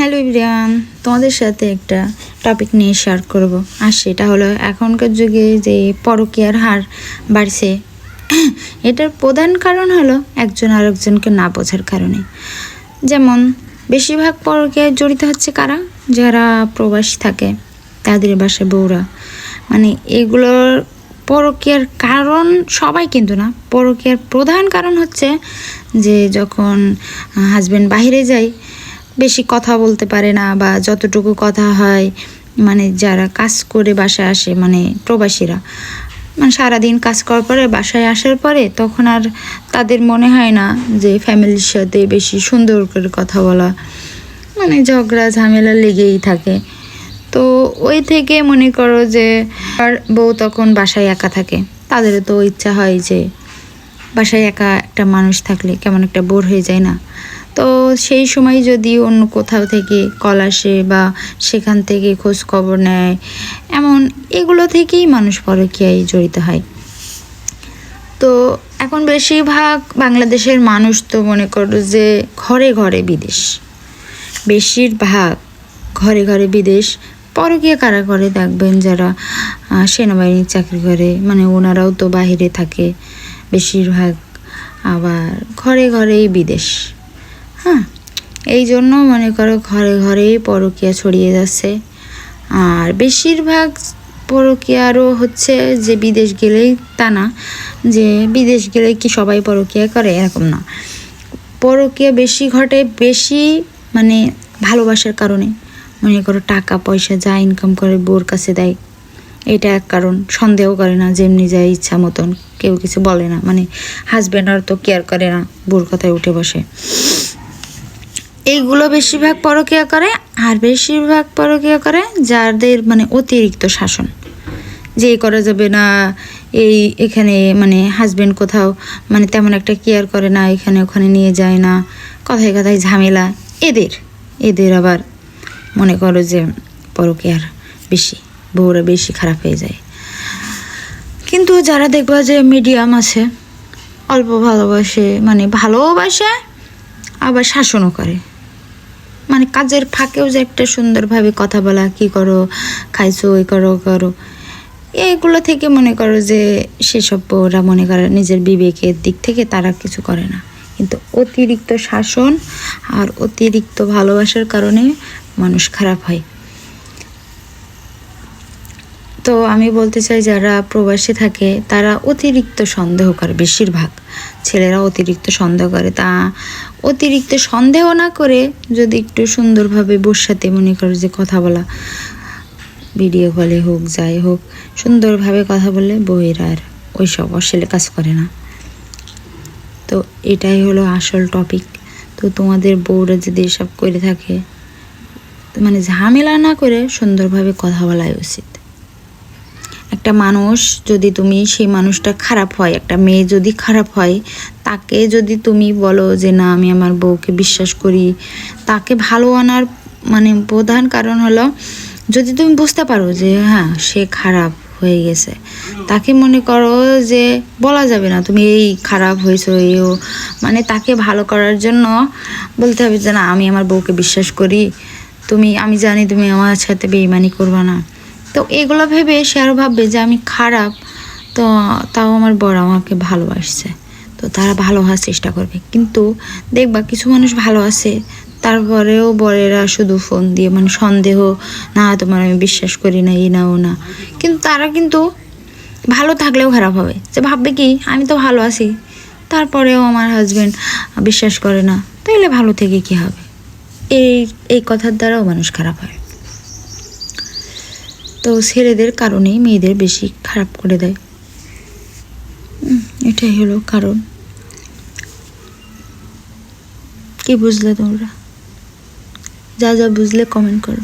Hello everyone, তোমাদের সাথে একটা টপিক নিয়ে শেয়ার করব। আর সেটা হলো এখনকার যুগে যে পরকীয়ার হার বাড়ছে, এটার প্রধান কারণ হলো একজন আরেকজনকে না বোঝার কারণে। যেমন বেশিরভাগ পরকীয়ায় জড়িত হচ্ছে কারা? যারা প্রবাসী থাকে, তাদের বাসায় বউরা। মানে এগুলোর পরকীয়ার কারণ সবাই কিন্তু না, পরকীয়ার প্রধান কারণ হচ্ছে যে যখন হাজব্যান্ড বাইরে যায়, বেশি কথা বলতে পারে না, বা যতটুকু কথা হয় মানে যারা কাজ করে বাসায় আসে, মানে প্রবাসীরা, মানে সারাদিন কাজ করার পরে বাসায় আসার পরে তখন আর তাদের মনে হয় না যে ফ্যামিলির সাথে বেশি সুন্দর করে কথা বলা, মানে ঝগড়া ঝামেলা লেগেই থাকে। তো ওই থেকে মনে করো যে আর বউ তখন বাসায় একা থাকে, তাদের তো ইচ্ছা হয় যে বাসায় একা একটা মানুষ থাকলে কেমন একটা বোর হয়ে যায় না। তো সেই সময় যদি অন্য কোথাও থেকে কল আসে বা সেখান থেকে খোঁজ খবর নেয়, এমন এগুলো থেকেই মানুষ পরকীয়ায় জড়িত হয়। তো এখন বেশিরভাগ বাংলাদেশের মানুষ তো মনে করো যে ঘরে ঘরে বিদেশ, বেশিরভাগ ঘরে ঘরে বিদেশ। পরকীয়া কারা করে দেখবেন, যারা সেনাবাহিনীর চাকরি করে, মানে ওনারাও তো বাহিরে থাকে বেশিরভাগ, আবার ঘরে ঘরেই বিদেশ। হ্যাঁ, এই জন্য মনে করো ঘরে ঘরেই পরকীয়া ছড়িয়ে যাচ্ছে। আর বেশিরভাগ পরকীয়ারও হচ্ছে যে বিদেশ গেলেই, তা না যে বিদেশ গেলে কি সবাই পরকীয়া করে, এরকম না। পরকীয়া বেশি ঘটে বেশি মানে ভালোবাসার কারণে। মনে করো টাকা পয়সা যা ইনকাম করে বউর কাছে দেয়, এটা এক কারণ। সন্দেহ করে না, যেমনি যায় ইচ্ছা মতন, কেউ কিছু বলে না, মানে হাজব্যান্ড আর তো কেয়ার করে না, বউর কথায় উঠে বসে। এইগুলো বেশিরভাগ পরকীয়া করে। আর বেশিরভাগ পরকীয়া করে যাদের মানে অতিরিক্ত শাসন, যে করা যাবে না, এখানে মানে হাজব্যান্ড কোথাও মানে তেমন একটা কেয়ার করে না, এখানে ওখানে নিয়ে যায় না, কথায় কথায় ঝামেলা। এদের আবার মনে করো যে পরকীয়ার বেশি, বউরা বেশি খারাপ হয়ে যায়। কিন্তু যারা দেখবা যে মিডিয়াম আছে, অল্প ভালোবাসে, মানে ভালোবাসে আবার শাসনও করে, মানে কাজের ফাঁকেও যে একটা সুন্দরভাবে কথা বলা, কি করো, খাইছো, এই করো করো, এইগুলো থেকে মনে করো যে সেসব ওরা মনে করে নিজের বিবেকের দিক থেকে তারা কিছু করে না। কিন্তু অতিরিক্ত শাসন আর অতিরিক্ত ভালোবাসার কারণে মানুষ খারাপ হয়। তো আমি বলতে চাই, যারা প্রবাসী থাকে তারা অতিরিক্ত সন্দেহ করে, বেশিরভাগ ছেলেরা অতিরিক্ত সন্দেহ করে। তা অতিরিক্ত সন্দেহ না করে যদি একটু সুন্দরভাবে বউর সাথে মনে করো যে কথা বলা, ভিডিও কলে হোক যাই হোক, সুন্দরভাবে কথা বললে বউয়ের আর ওইসব অশ্লীল কাজ করে না। তো এটাই হলো আসল টপিক। তো তোমাদের বউরা যদি এসব করে থাকে, মানে ঝামেলা না করে সুন্দরভাবে কথা বলাই উচিত। একটা মানুষ যদি তুমি, সেই মানুষটা খারাপ হয়, একটা মেয়ে যদি খারাপ হয়, তাকে যদি তুমি বলো যে না আমি আমার বউকে বিশ্বাস করি, তাকে ভালো আনার মানে প্রধান কারণ হলো যদি তুমি বুঝতে পারো যে হ্যাঁ সে খারাপ হয়ে গেছে, তাকে মনে করো যে বলা যাবে না তুমি এই খারাপ হয়েছো, এও মানে তাকে ভালো করার জন্য বলতে হবে যে না আমি আমার বউকে বিশ্বাস করি, আমি জানি তুমি আমার সাথে বেইমানি করবা না। তো এগুলো ভেবে সে আরও ভাববে যে আমি খারাপ, তো তাও আমার বর আমাকে ভালোবাসছে, তো তারা ভালো হওয়ার চেষ্টা করবে। কিন্তু দেখবা কিছু মানুষ ভালো আছে, তারপরেও বরেরা শুধু ফোন দিয়ে মানে সন্দেহ, না তোমার আমি বিশ্বাস করি না, এই না ও না। কিন্তু তারা কিন্তু ভালো থাকলেও খারাপ হবে, যে ভাববে কি আমি তো ভালো আছি, তারপরেও আমার হাজব্যান্ড বিশ্বাস করে না, তাইলে ভালো থেকে কি হবে। এই কথার দ্বারাও মানুষ খারাপ হয়। তো ছেলেদের কারণেই মেয়েদের বেশি খারাপ করে দেয়, এটাই হলো কারণ। কি বুঝলে তোমরা? যা যা বুঝলে কমেন্ট করো।